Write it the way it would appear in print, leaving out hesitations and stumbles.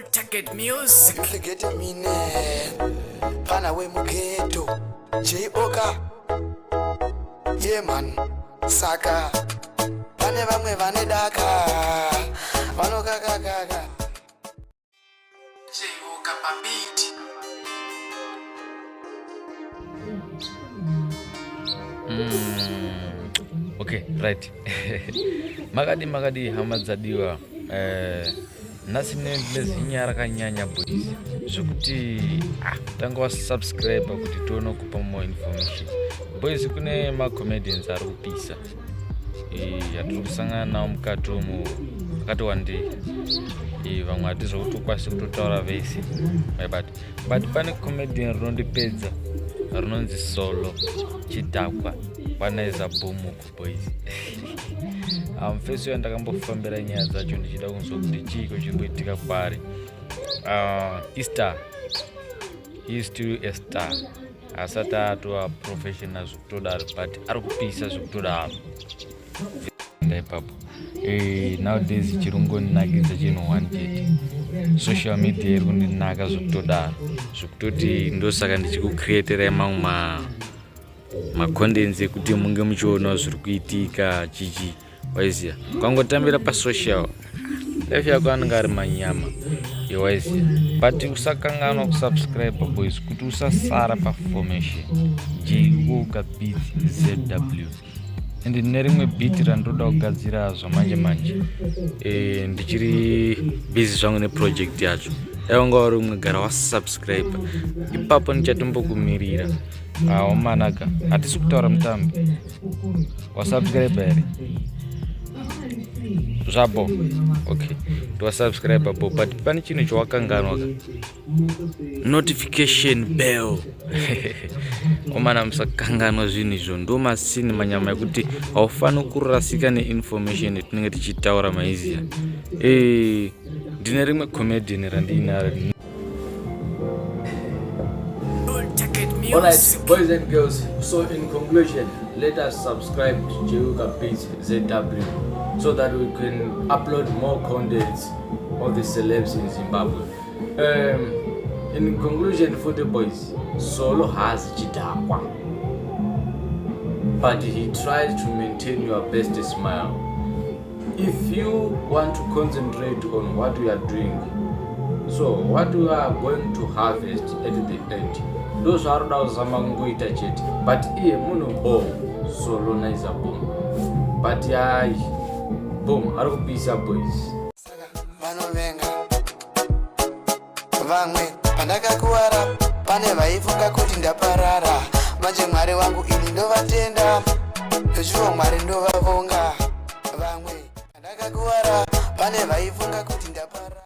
Ticket music. Get a mine. Pana we mugeto. J Oka. Yeah man. Saka. Pane vamwe vane daka. Vanoka kaka. J Oka pabiti. Okay, right. Magadi hamadzadiwa. Nasine lezinyara kanyanya boys. Zvokuti tanga subscribe kuti tono kupa more information. Boys kune ma comedians ari kupisa. Yatiri kusangana nawo mukati umu akati wande. Vamwe hatizokuti ukwasi kutotaura vese. But pane comedian rinondipedza rinonzi solo Chidhakwa Naiza Boom boys. First ndakambofambira nyaya dzacho ndichida kunzwa kuti chiko chimboitika pari. Easter is still a star. Asati atova professional zvekutodaro but ari kupisa zvekutodaro. Ndaipapo. Nowadays chirungoninakidza chinhu one chete. Social media iri kundinaka zvekutodaro. Zvekutoti ndosaka ndichikucreatera mamwe macontents ekuti munge muchiona zviri kuitika chichi. Waiziya kwangotambira pa social life yako anenge ari manyama waiziya but usakanganwa kusubscribe boys kuti usasara pa formation Chidhakwa beat ZW and nerimwe beat randoda kugadzira zvamanje ndichiri busy zvangu neproject yacho yaunga uri umwe gara wasubscribe ipapo ndichatombokumirira omanaka hatisi kutaura mutambi wasubscribe here Zabo, okay. To subscribe abo, but pane chinhu chawakanganwa notification bell. Omana musakanganwa zvinhu izvo ndo masini manyama ekuti aufani kurasika neinformation yatinenge tichitaura maiziya. Ndine rimwe comedian randinaro. Alright, boys and girls, so in conclusion, let us subscribe to Chidhakwa Beat ZW so that we can upload more contents of the celebs in Zimbabwe. In conclusion for the boys, Solo has Chidhakwa, but he tries to maintain your best smile. If you want to concentrate on what we are doing, so what we are going to harvest at the end, those are those amangoita chete, but iye muno Solo Naiza Boom, but Boom arikupisa boys. Saka vanovenga vamwe pandakakuwara pane vaifunga kuti ndaparara manje Mwari wangu ini ndovatenda zviro Mwari ndovavonga vamwe pandakakuwara pane vaifunga kuti ndaparara